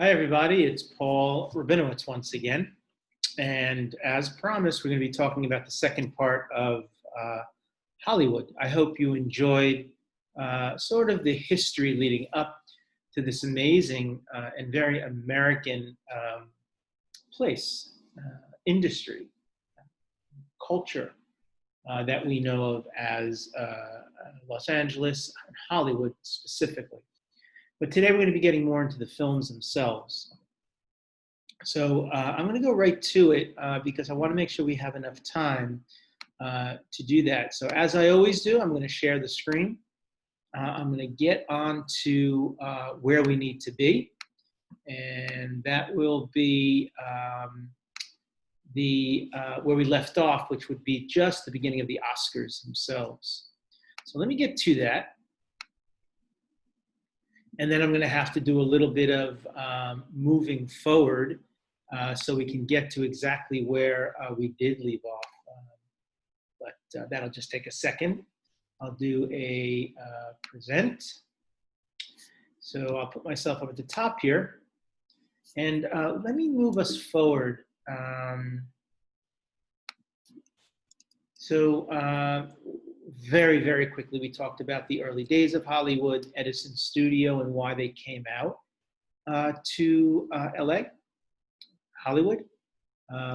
Hi, everybody. It's Paul Rabinowitz once again. And as promised, we're going to be talking about the second part of Hollywood. I hope you enjoyed sort of the history leading up to this amazing and very American place, industry, culture that we know of as Los Angeles and Hollywood specifically. But today we're going to be getting more into the films themselves. So I'm going to go right to it because I want to make sure we have enough time to do that. So as I always do, I'm going to share the screen. I'm going to get on to where we need to be. And that will be where we left off, which would be just the beginning of the Oscars themselves. So let me get to that. And then I'm going to have to do a little bit of moving forward so we can get to exactly where we did leave off. But that'll just take a second. I'll do a present. So I'll put myself up at the top here. And let me move us forward. Very, very quickly, we talked about the early days of Hollywood, Edison Studio, and why they came out to LA, Hollywood,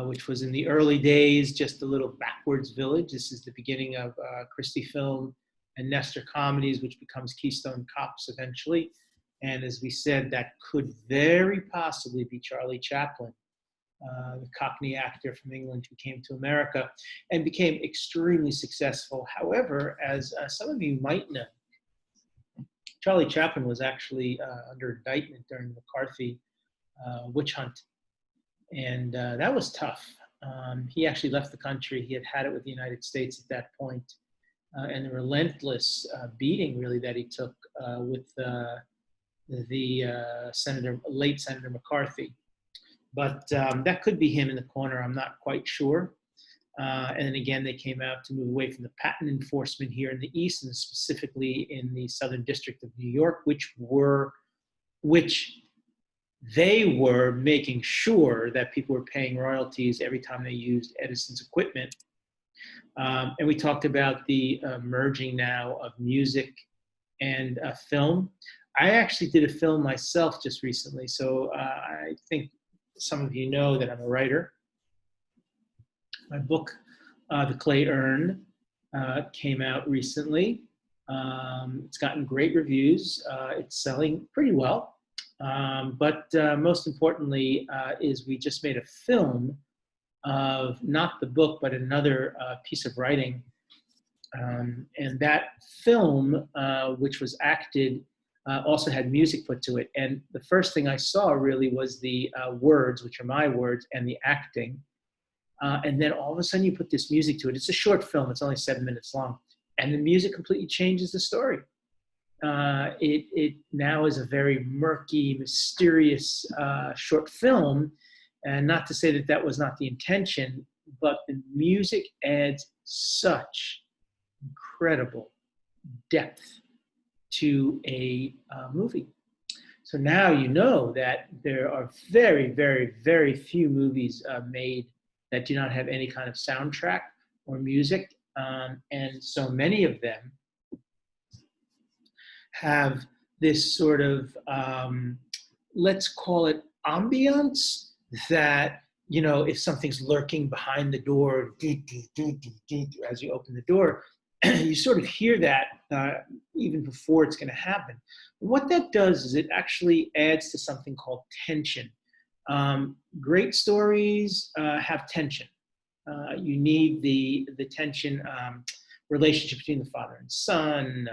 which was in the early days just a little backwards village. This is the beginning of Christie Film and Nestor Comedies, which becomes Keystone Cops eventually. And as we said, that could very possibly be Charlie Chaplin, the Cockney actor from England who came to America and became extremely successful. However, as some of you might know, Charlie Chaplin was actually under indictment during the McCarthy witch hunt. And that was tough. He actually left the country. He had it with the United States at that point. And the relentless beating, really, that he took with the late Senator McCarthy. But that could be him in the corner. I'm not quite sure. And then again, they came out to move away from the Patton enforcement here in the East, and specifically in the Southern District of New York, which they were making sure that people were paying royalties every time they used Edison's equipment. And we talked about the merging now of music and film. I actually did a film myself just recently, so I think some of you know that I'm a writer. My book, The Clay Urn, came out recently. It's gotten great reviews. It's selling pretty well. But most importantly is we just made a film of not the book, but another piece of writing. And that film, which was acted, also had music put to it. And the first thing I saw really was the words, which are my words, and the acting. And then all of a sudden you put this music to it. It's a short film. It's only 7 minutes long. And the music completely changes the story. It now is a very murky, mysterious short film. And not to say that that was not the intention, but the music adds such incredible depth to a movie. So now you know that there are very, very, very few movies made that do not have any kind of soundtrack or music. And so many of them have this sort of, let's call it ambiance that, you know, if something's lurking behind the door, as you open the door, you sort of hear that even before it's going to happen. What that does is it actually adds to something called tension. Great stories have tension. You need the tension relationship between the father and son,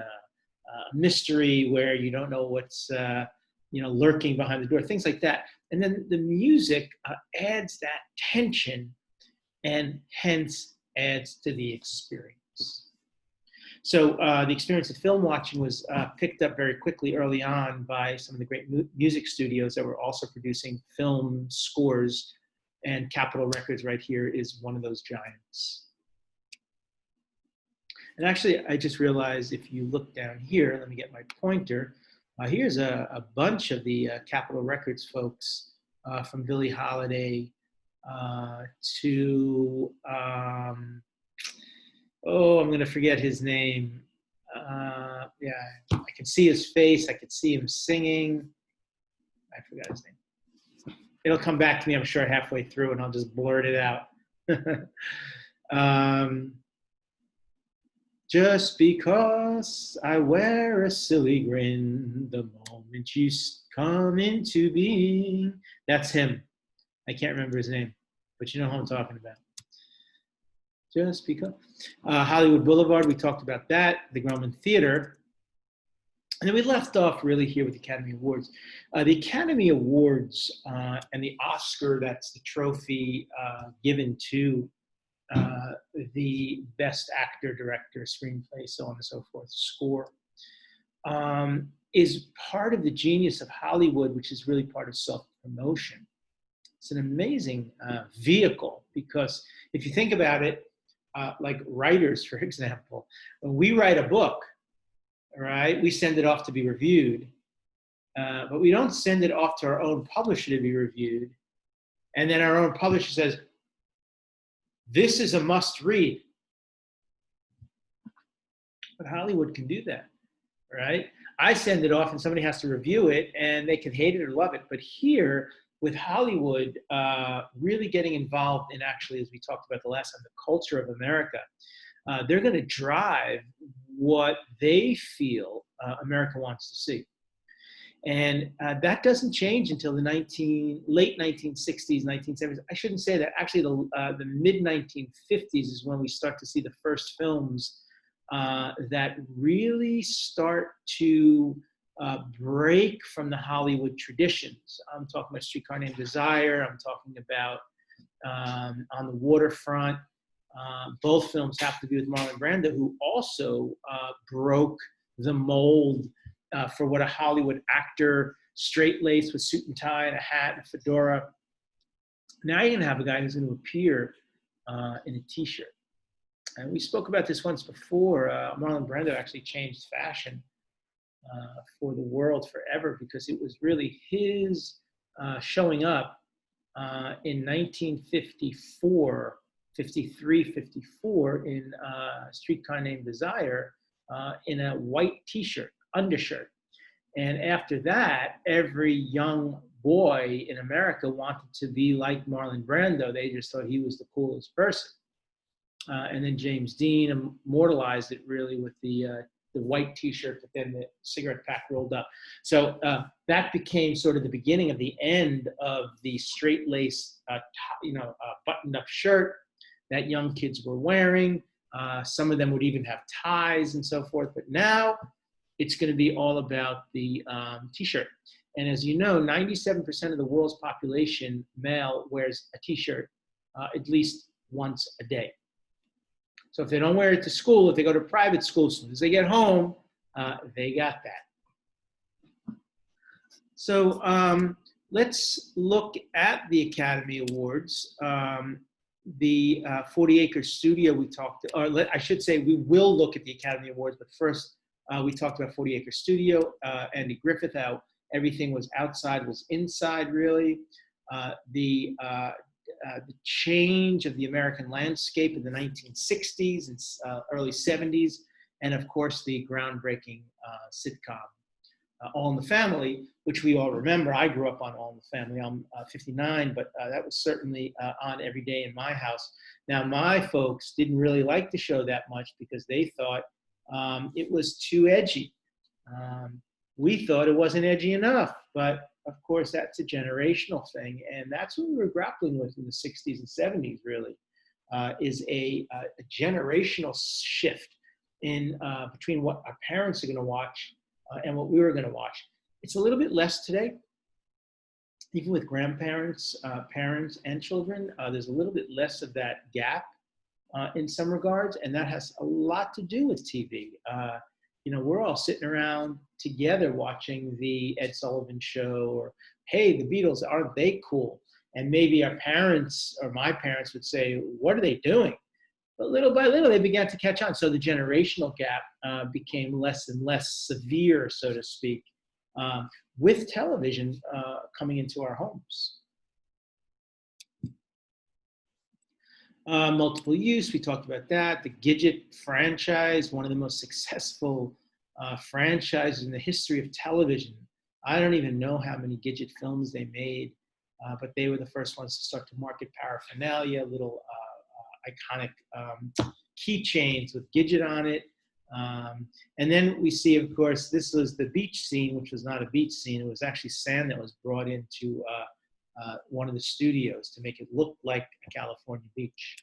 mystery where you don't know what's lurking behind the door, things like that. And then the music adds that tension and hence adds to the experience. So the experience of film watching was picked up very quickly early on by some of the great music studios that were also producing film scores, and Capitol Records right here is one of those giants. And actually, I just realized if you look down here, let me get my pointer, Here's a bunch of the Capitol Records folks, from Billie Holiday to, oh, I'm going to forget his name. Yeah, I can see his face. I could see him singing. I forgot his name. It'll come back to me, I'm sure, halfway through, and I'll just blurt it out. Just because I wear a silly grin the moment you come into being. That's him. I can't remember his name, but you know who I'm talking about. Just because. Hollywood Boulevard, we talked about that. The Grauman Theater. And then we left off really here with the Academy Awards. The Academy Awards and the Oscar, that's the trophy given to the best actor, director, screenplay, so on and so forth, score, is part of the genius of Hollywood, which is really part of self-promotion. It's an amazing vehicle, because if you think about it, like writers, for example, when we write a book, right, we send it off to be reviewed, but we don't send it off to our own publisher to be reviewed, and then our own publisher says, this is a must read. But Hollywood can do that, right? I send it off and somebody has to review it, and they can hate it or love it. But here, with Hollywood really getting involved in, actually, as we talked about the last time, the culture of America, they're going to drive what they feel America wants to see. And that doesn't change until the late 1960s, 1970s. I shouldn't say that. Actually, the mid-1950s is when we start to see the first films that really start to break from the Hollywood traditions. I'm talking about Streetcar Named Desire. I'm talking about On the Waterfront. Both films have to do with Marlon Brando, who also broke the mold for what a Hollywood actor, straight-laced with suit and tie and a hat and a fedora. Now you're going to have a guy who's going to appear in a T-shirt. And we spoke about this once before. Marlon Brando actually changed fashion for the world forever, because it was really his showing up in 1954, 53, 54 in Streetcar Named Desire in a white T-shirt, undershirt. And after that, every young boy in America wanted to be like Marlon Brando. They just thought he was the coolest person. And then James Dean immortalized it really with the white T-shirt, but then the cigarette pack rolled up. So that became sort of the beginning of the end of the straight-laced, buttoned-up shirt that young kids were wearing. Some of them would even have ties and so forth. But now it's going to be all about the T-shirt. And as you know, 97% of the world's population, male, wears a T-shirt at least once a day. So if they don't wear it to school, if they go to private school, as soon as they get home, they got that. So let's look at the Academy Awards. The 40 Acre Studio we talked, or I should say we will look at the Academy Awards, but first we talked about 40 Acre Studio, Andy Griffith, how everything was outside was inside, really. The change of the American landscape in the 1960s and early 70s, and of course the groundbreaking sitcom All in the Family, which we all remember. I grew up on All in the Family. I'm 59, but that was certainly on every day in my house. Now, my folks didn't really like the show that much because they thought it was too edgy. We thought it wasn't edgy enough, but of course, that's a generational thing, and that's what we were grappling with in the 60s and 70s, really, is a generational shift in between what our parents are going to watch and what we were going to watch. It's a little bit less today, even with grandparents, parents, and children. There's a little bit less of that gap in some regards, and that has a lot to do with TV. We're all sitting around together watching the Ed Sullivan Show, or, hey, the Beatles, aren't they cool? And maybe our parents or my parents would say, what are they doing? But little by little, they began to catch on. So the generational gap became less and less severe, so to speak, with television coming into our homes. Multiple use, we talked about that. The Gidget franchise, one of the most successful franchises in the history of television. I don't even know how many Gidget films they made, but they were the first ones to start to market paraphernalia, little iconic keychains with Gidget on it. And then we see, of course, this was the beach scene, which was not a beach scene. It was actually sand that was brought into one of the studios to make it look like a California beach.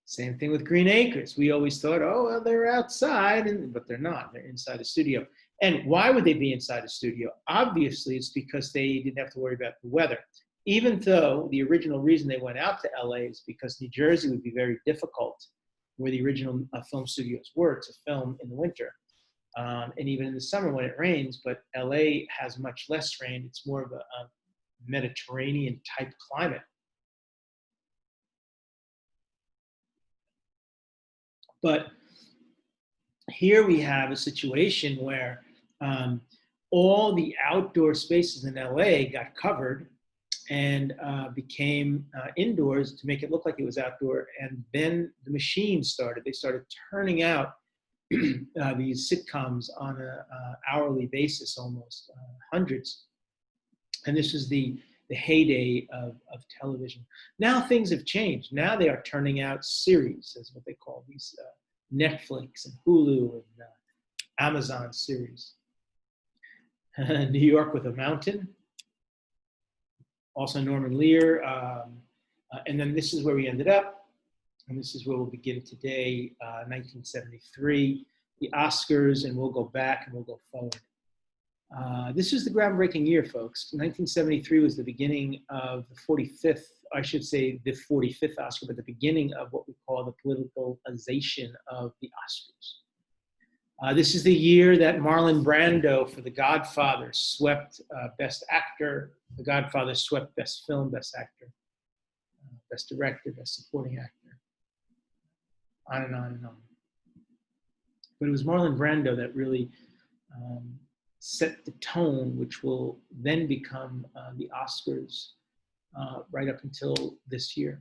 Same thing with Green Acres. We always thought, oh, well, they're outside, but they're not. They're inside a studio. And why would they be inside a studio? Obviously, it's because they didn't have to worry about the weather. Even though the original reason they went out to LA is because New Jersey would be very difficult, where the original film studios were, to film in the winter. And even in the summer when it rains, but LA has much less rain. It's more of a Mediterranean type climate. But here we have a situation where all the outdoor spaces in LA got covered and became indoors to make it look like it was outdoor. And then the machines started. They started turning out these sitcoms on an hourly basis, almost hundreds. And this is the heyday of television. Now things have changed. Now they are turning out series, is what they call these Netflix and Hulu and Amazon series. New York with a Mountain, also Norman Lear. And then this is where we ended up. And this is where we'll begin today, 1973, the Oscars, and we'll go back and we'll go forward. This is the groundbreaking year, folks. 1973 was the beginning of the 45th, I should say the 45th Oscar, but the beginning of what we call the politicalization of the Oscars. This is the year that Marlon Brando for The Godfather swept Best Actor. The Godfather swept Best Film, Best Actor, Best Director, Best Supporting Actor, on and on and on. But it was Marlon Brando that really set the tone, which will then become the Oscars right up until this year.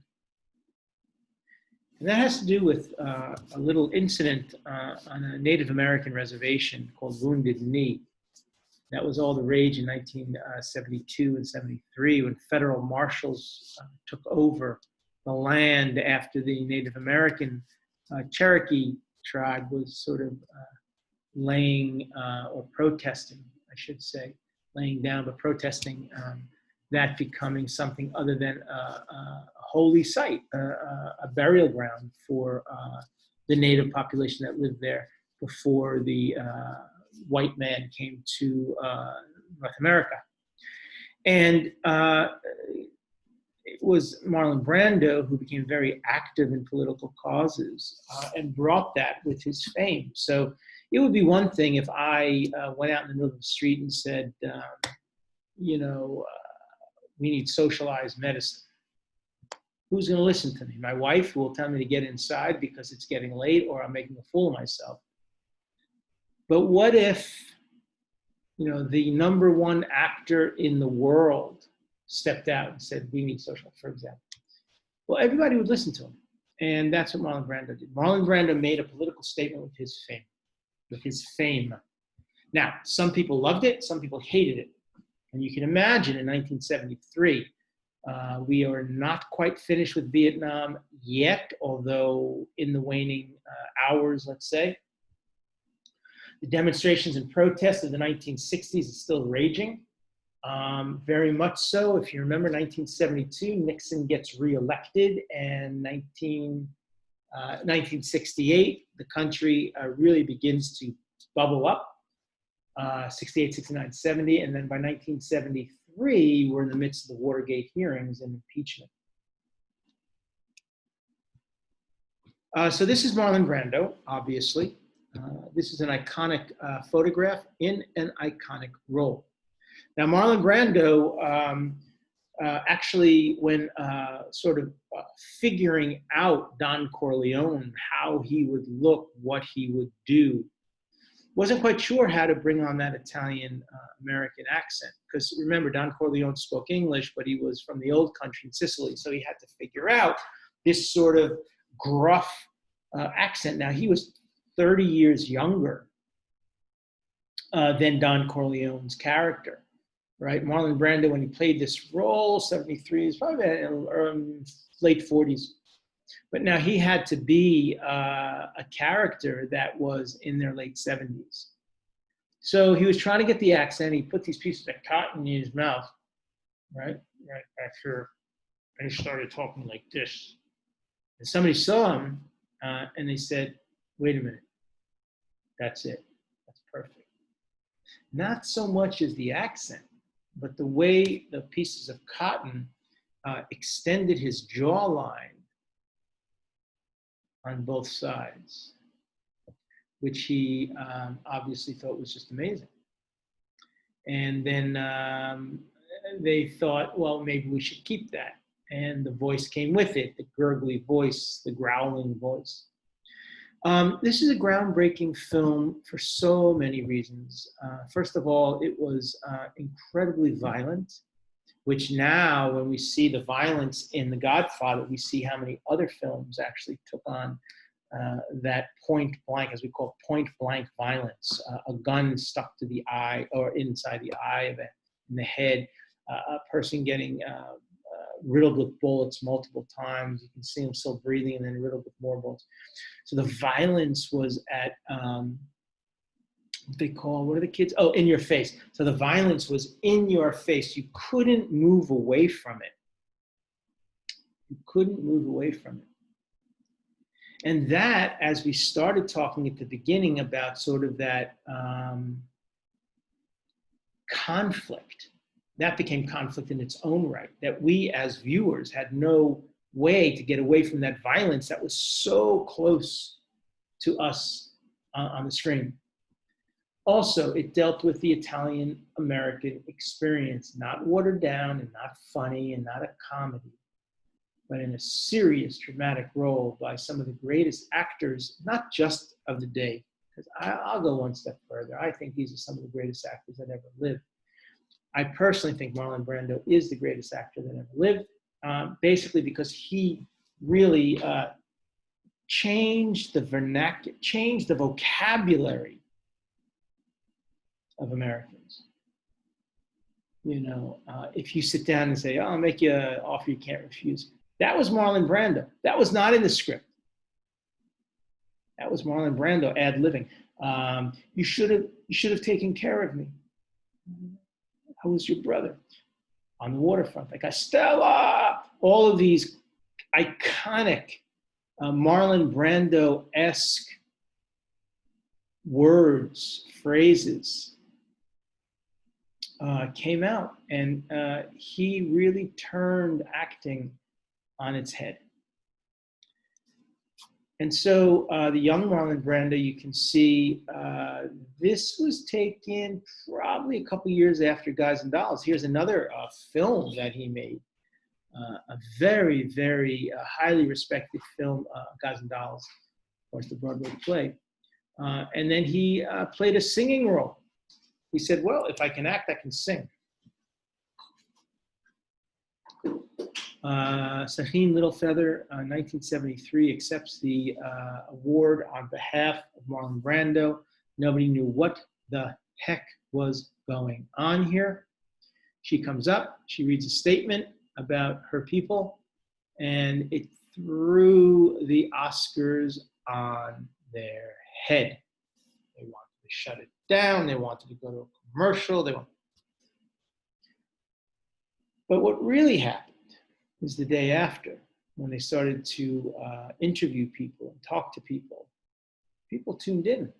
And that has to do with a little incident on a Native American reservation called Wounded Knee. That was all the rage in 1972 and 73 when federal marshals took over the land after the Native American Cherokee tribe was sort of laying or protesting, I should say, laying down, but protesting that becoming something other than a holy site, a burial ground for the native population that lived there before the white man came to North America. And it was Marlon Brando who became very active in political causes and brought that with his fame. So it would be one thing if I went out in the middle of the street and said, we need socialized medicine. Who's going to listen to me? My wife, who will tell me to get inside because it's getting late or I'm making a fool of myself. But what if, the number one actor in the world stepped out and said, we need social, for example? Well, everybody would listen to him. And that's what Marlon Brando did. Marlon Brando made a political statement with his fame. Now, some people loved it, some people hated it. And you can imagine in 1973, we are not quite finished with Vietnam yet, although in the waning hours, let's say. The demonstrations and protests of the 1960s is still raging, very much so. If you remember 1972, Nixon gets reelected, and 1968, the country really begins to bubble up, 68, 69, 70, and then by 1973, we're in the midst of the Watergate hearings and impeachment. So this is Marlon Brando, obviously. This is an iconic photograph in an iconic role. Now, Marlon Brando, actually, when figuring out Don Corleone, how he would look, what he would do, wasn't quite sure how to bring on that Italian American accent, because remember, Don Corleone spoke English, but he was from the old country in Sicily, so he had to figure out this sort of gruff accent. Now, he was 30 years younger than Don Corleone's character, right? Marlon Brando, when he played this role, 73, is probably late 40s. But now he had to be a character that was in their late 70s. So he was trying to get the accent. He put these pieces of cotton in his mouth, right? Right after, and he started talking like this. And somebody saw him, and they said, wait a minute, that's it, that's perfect. Not so much as the accent, but the way the pieces of cotton extended his jawline on both sides, which he obviously thought was just amazing. And then they thought, well, maybe we should keep that. And the voice came with it, the gurgly voice, the growling voice. This is a groundbreaking film for so many reasons. First of all, it was incredibly violent, which now when we see the violence in The Godfather, we see how many other films actually took on that point blank, as we call point blank violence, a gun stuck to the eye or inside the eye of it, in the head, a person getting riddled with bullets multiple times. You can see him still breathing and then riddled with more bullets. So the violence was at, what they call, what are the kids? Oh, in your face. So the violence was in your face. You couldn't move away from it. You couldn't move away from it. And that, as we started talking at the beginning about sort of that conflict, that became conflict in its own right, that we as viewers had no way to get away from that violence that was so close to us on the screen. Also, it dealt with the Italian-American experience, not watered down and not funny and not a comedy, but in a serious, dramatic role by some of the greatest actors, not just of the day, because I'll go one step further. I think these are some of the greatest actors that ever lived. I personally think Marlon Brando is the greatest actor that ever lived, basically because he really changed the vernacular, changed the vocabulary of Americans. You know, if you sit down and say, oh, I'll make you an offer you can't refuse. That was Marlon Brando. That was not in the script. That was Marlon Brando ad-libbing. You should have taken care of me. I was your brother on the waterfront. Like, Stella! All of these iconic Marlon Brando-esque words, phrases came out. And he really turned acting on its head. And so the young Marlon Brando, you can see this was taken probably a couple years after Guys and Dolls. Here's another film that he made, a very, very highly respected film, Guys and Dolls, of course, the Broadway play. And then he played a singing role. He said, well, if I can act, I can sing. Sahin Littlefeather, 1973, accepts the award on behalf of Marlon Brando. Nobody knew what the heck was going on here. She comes up, she reads a statement about her people, and it threw the Oscars on their head. They wanted to shut it down. They wanted to go to a commercial. But what really happened is the day after, when they started to interview people and talk to people. People tuned in.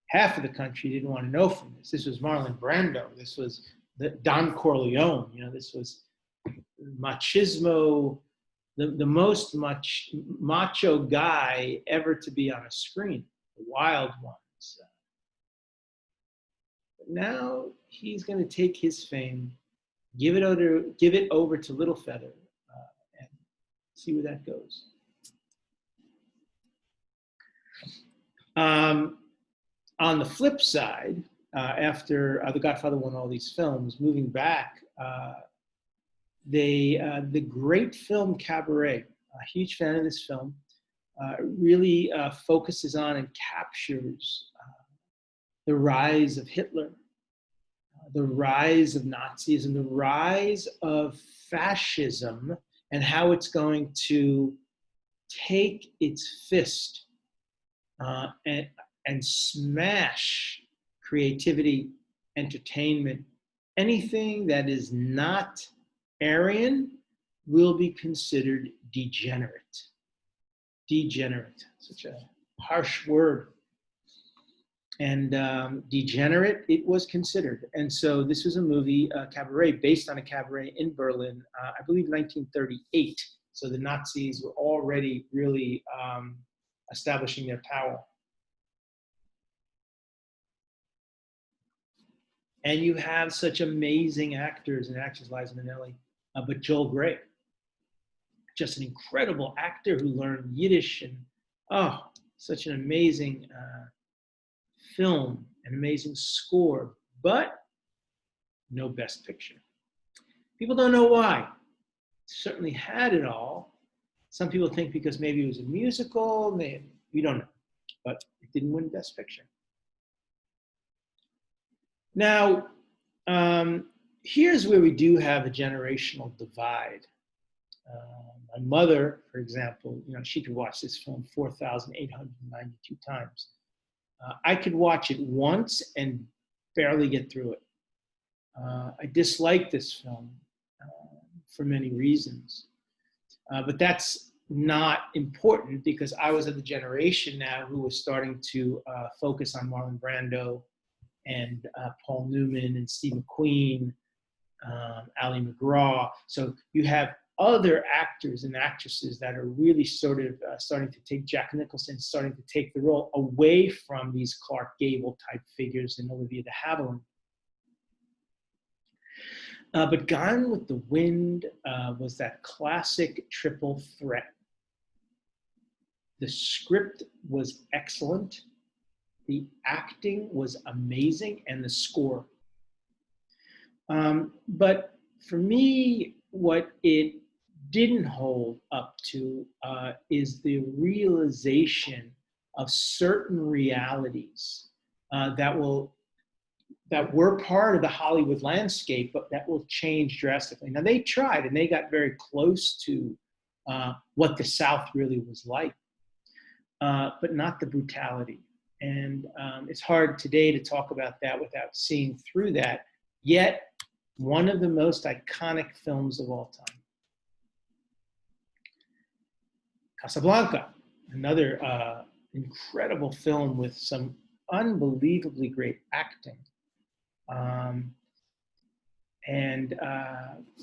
Half of the country didn't want to know from this. This was Marlon Brando. This was Don Corleone. You know, this was machismo, the most macho guy ever to be on a screen, the wild ones. But now he's going to take his fame, give it over to Littlefeather, and see where that goes. On the flip side, after The Godfather won all these films, moving back, the great film Cabaret, a huge fan of this film, really focuses on and captures the rise of Hitler, the rise of Nazism, the rise of fascism, and how it's going to take its fist and smash creativity, entertainment. Anything that is not Aryan will be considered degenerate. Degenerate, such a harsh word. And degenerate, it was considered. And so this was a movie, Cabaret, based on a cabaret in Berlin, I believe 1938. So the Nazis were already really establishing their power. And you have such amazing actors and actors, Liza Minnelli, but Joel Grey, just an incredible actor who learned Yiddish, and such an amazing film, an amazing score, but no Best Picture. People don't know why. It certainly had it all. Some people think because maybe it was a musical, maybe, we don't know, but it didn't win Best Picture. Now, here's where we do have a generational divide. My mother, for example, she could watch this film 4,892 times. I could watch it once and barely get through it. I dislike this film for many reasons. But that's not important because I was of the generation now who was starting to focus on Marlon Brando and Paul Newman and Steve McQueen, Ali McGraw. So you have other actors and actresses that are really sort of starting to take, Jack Nicholson starting to take the role away from these Clark Gable type figures and Olivia de Havilland. But Gone with the Wind was that classic triple threat. The script was excellent, the acting was amazing, and the score. But for me, what it didn't hold up to is the realization of certain realities that were part of the Hollywood landscape, but that will change drastically. Now, they tried, and they got very close to what the South really was like, but not the brutality. And it's hard today to talk about that without seeing through that, yet one of the most iconic films of all time. Casablanca, another incredible film with some unbelievably great acting.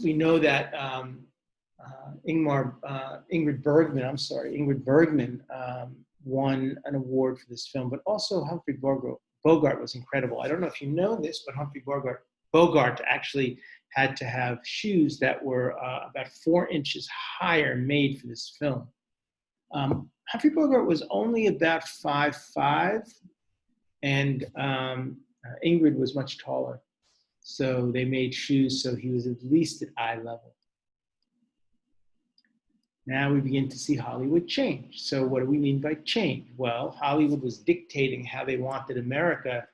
We know that Ingrid Bergman won an award for this film, but also Humphrey Bogart was incredible. I don't know if you know this, but Humphrey Bogart actually had to have shoes that were about 4 inches higher made for this film. Humphrey Bogart was only about 5'5", and Ingrid was much taller. So they made shoes so he was at least at eye level. Now we begin to see Hollywood change. So what do we mean by change? Well, Hollywood was dictating how they wanted America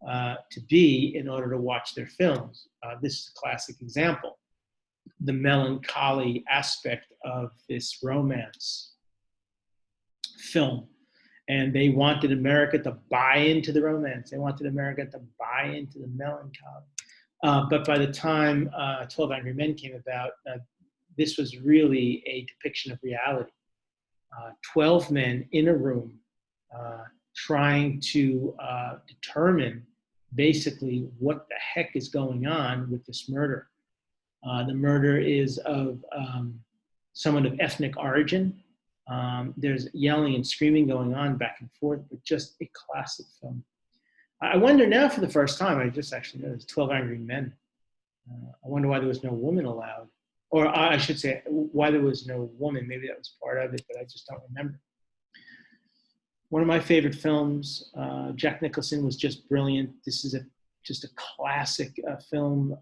to be in order to watch their films. This is a classic example. The melancholy aspect of this romance film. And they wanted America to buy into the romance. They wanted America to buy into the melancholy. But by the time 12 Angry Men came about, this was really a depiction of reality. 12 men in a room trying to determine basically what the heck is going on with this murder. The murder is of someone of ethnic origin. There's yelling and screaming going on back and forth, but just a classic film. I wonder now for the first time, I just actually noticed 12 Angry Men. I wonder why there was no woman allowed. Or I should say, why there was no woman. Maybe that was part of it, but I just don't remember. One of my favorite films, Jack Nicholson was just brilliant. This is just a classic film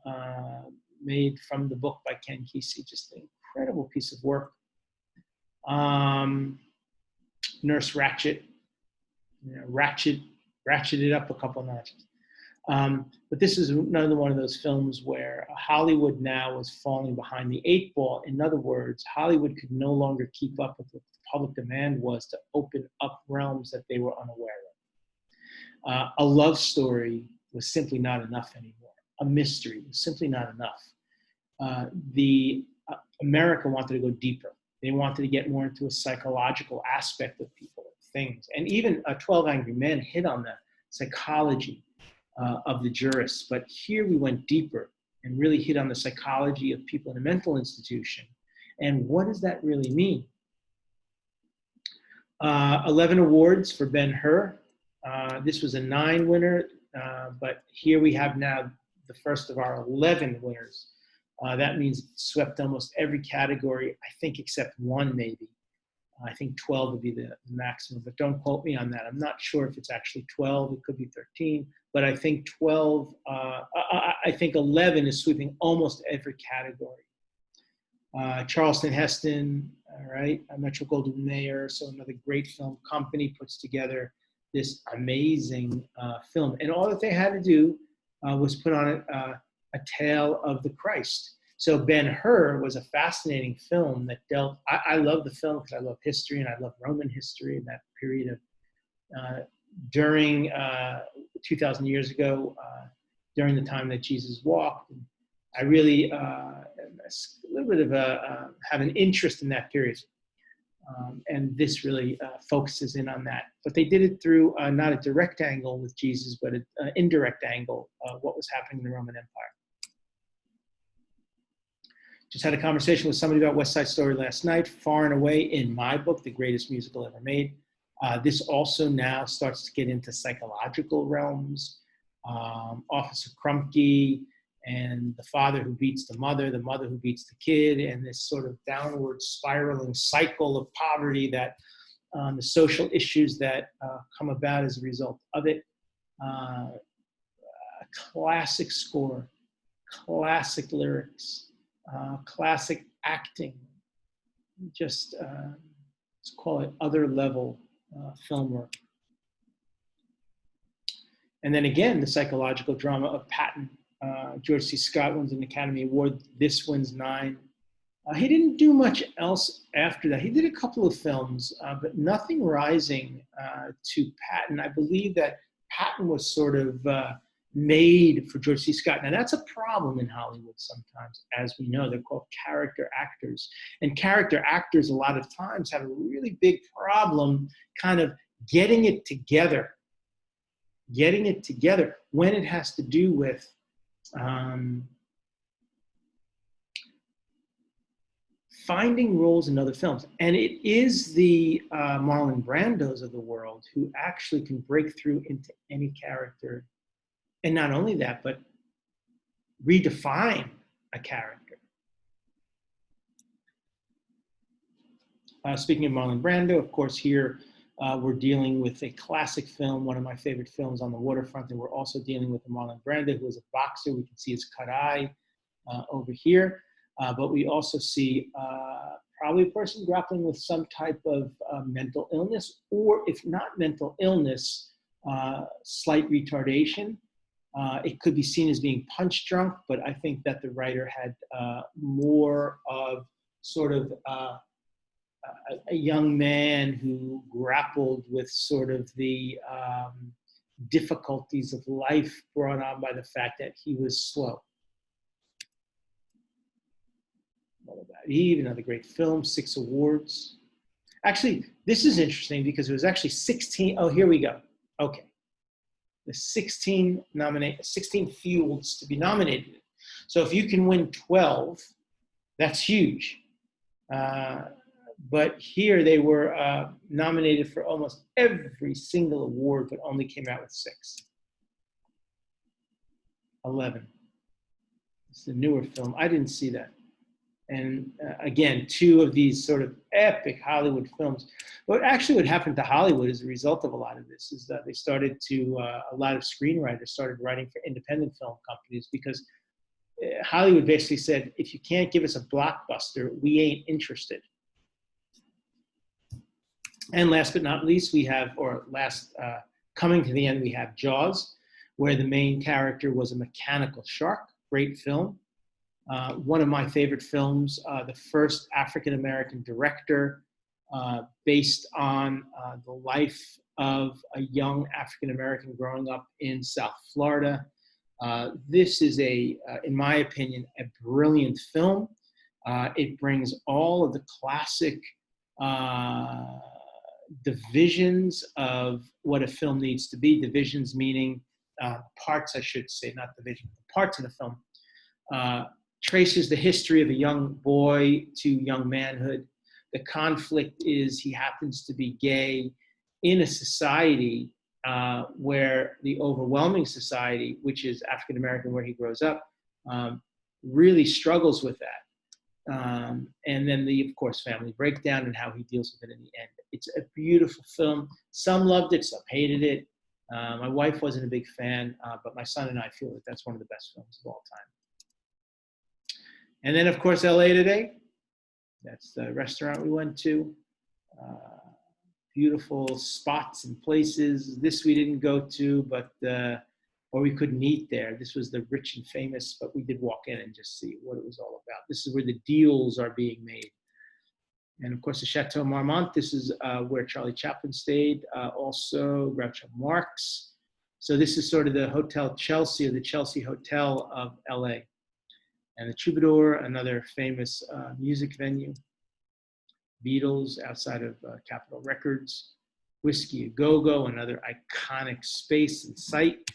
made from the book by Ken Kesey, just an incredible piece of work. Nurse Ratched, ratcheted up a couple notches. But this is another one of those films where Hollywood now was falling behind the eight ball. In other words, Hollywood could no longer keep up with what the public demand was to open up realms that they were unaware of. A love story was simply not enough anymore. A mystery was simply not enough. America wanted to go deeper. They wanted to get more into a psychological aspect of people, things. And even 12 Angry Men hit on the psychology of the jurists. But here we went deeper and really hit on the psychology of people in a mental institution. And what does that really mean? 11 awards for Ben-Hur. This was a 9 winner, but here we have now the first of our 11 winners. That means it swept almost every category, I think, except one maybe. I think 12 would be the maximum, but don't quote me on that. I'm not sure if it's actually 12. It could be 13, but I think 12, I think 11 is sweeping almost every category. Charleston Heston, all right, Metro Goldwyn Mayer, so another great film company puts together this amazing film. And all that they had to do was put on a tale of the Christ. So Ben-Hur was a fascinating film that dealt, I love the film because I love history and I love Roman history and that period of, during 2,000 years ago, during the time that Jesus walked. And I really, a little bit of have an interest in that period. And this really focuses in on that. But they did it through not a direct angle with Jesus, but an indirect angle of what was happening in the Roman Empire. Just had a conversation with somebody about West Side Story last night. Far and away, in my book, the greatest musical ever made. This also now starts to get into psychological realms. Officer Krupke and the father who beats the mother who beats the kid, and this sort of downward spiraling cycle of poverty that the social issues that come about as a result of it. A classic score, classic lyrics, classic acting, just let's call it other level film work. And then again, the psychological drama of Patton. George C. Scott wins an Academy Award. This wins 9. He didn't do much else after that. He did a couple of films, but nothing rising to Patton. I believe that Patton was sort of made for George C. Scott. Now that's a problem in Hollywood sometimes, as we know. They're called character actors. And character actors a lot of times have a really big problem kind of getting it together when it has to do with finding roles in other films. And it is the Marlon Brandos of the world who actually can break through into any character. And not only that, but redefine a character. Speaking of Marlon Brando, of course, here we're dealing with a classic film, one of my favorite films, On the Waterfront, and we're also dealing with Marlon Brando, who is a boxer. We can see his cut eye over here, but we also see probably a person grappling with some type of mental illness, or if not mental illness, slight retardation. It could be seen as being punch drunk, but I think that the writer had more of sort of a young man who grappled with sort of the difficulties of life brought on by the fact that he was slow. What about Eve? Another great film, 6 awards. Actually, this is interesting because it was actually 16. Oh, here we go. Okay. The 16 fields to be nominated. So if you can win 12, that's huge. But here they were nominated for almost every single award, but only came out with 6. 11. It's the newer film. I didn't see that. And again, 2 of these sort of epic Hollywood films. But actually what happened to Hollywood as a result of a lot of this is that they started to, a lot of screenwriters started writing for independent film companies because Hollywood basically said, if you can't give us a blockbuster, we ain't interested. And last but not least, we have, coming to the end, we have Jaws, where the main character was a mechanical shark. Great film. One of my favorite films, the first African-American director based on the life of a young African-American growing up in South Florida. This is in my opinion, a brilliant film. It brings all of the classic divisions of what a film needs to be. Divisions meaning parts, I should say, not division, parts of the film. Traces the history of a young boy to young manhood. The conflict is he happens to be gay in a society where the overwhelming society, which is African American, where he grows up, really struggles with that. And then of course, family breakdown and how he deals with it in the end. It's a beautiful film. Some loved it, some hated it. My wife wasn't a big fan, but my son and I feel that that's one of the best films of all time. And then, of course, LA Today. That's the restaurant we went to. Beautiful spots and places. This we didn't go to, or we couldn't eat there. This was the rich and famous, but we did walk in and just see what it was all about. This is where the deals are being made. And of course, the Chateau Marmont. This is where Charlie Chaplin stayed. Also, Groucho Marx. So this is sort of the Hotel Chelsea, or the Chelsea Hotel of LA. And the Troubadour, another famous music venue. Beatles, outside of Capitol Records. Whiskey A Go-Go, another iconic space and site.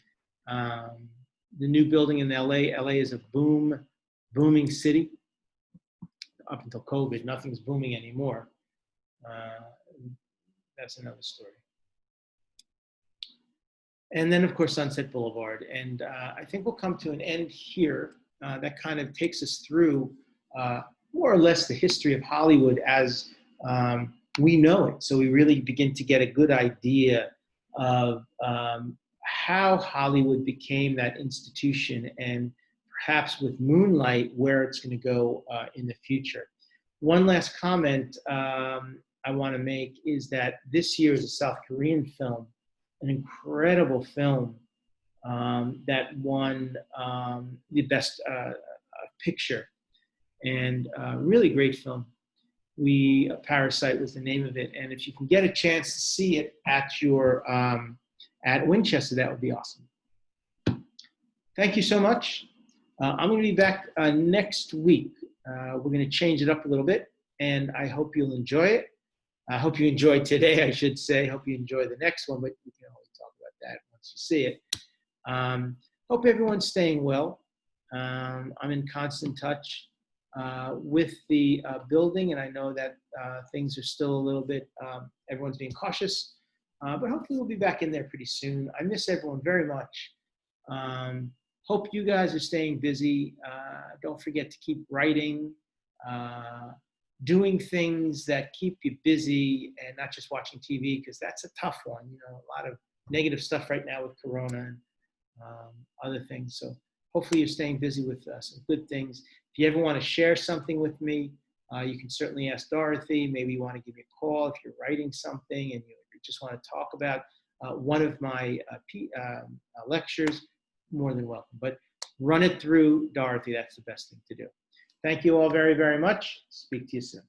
The new building in LA. LA is a booming city. Up until COVID, nothing's booming anymore. That's another story. And then, of course, Sunset Boulevard. And I think we'll come to an end here. That kind of takes us through more or less the history of Hollywood as we know it. So we really begin to get a good idea of how Hollywood became that institution, and perhaps with Moonlight, where it's going to go in the future. One last comment I want to make is that this year is a South Korean film, an incredible film that won the best picture, and really great film. Parasite was the name of it, and if you can get a chance to see it at your at Winchester, that would be awesome. Thank you so much. I'm going to be back next week. We're going to change it up a little bit, and I hope you'll enjoy it. I hope you enjoyed today, I should say. Hope you enjoy the next one, but we can always talk about that once you see it. Hope everyone's staying well. I'm in constant touch with the building, and I know that things are still a little bit, everyone's being cautious, but hopefully we'll be back in there pretty soon. I miss everyone very much. Hope you guys are staying busy. Don't forget to keep writing, doing things that keep you busy, and not just watching TV, because that's a tough one. You know, a lot of negative stuff right now with Corona and other things. So hopefully you're staying busy with some good things. If you ever want to share something with me, you can certainly ask Dorothy. Maybe you want to give me a call if you're writing something and you just want to talk about one of my lectures. More than welcome. But run it through Dorothy. That's the best thing to do. Thank you all very, very much. Speak to you soon.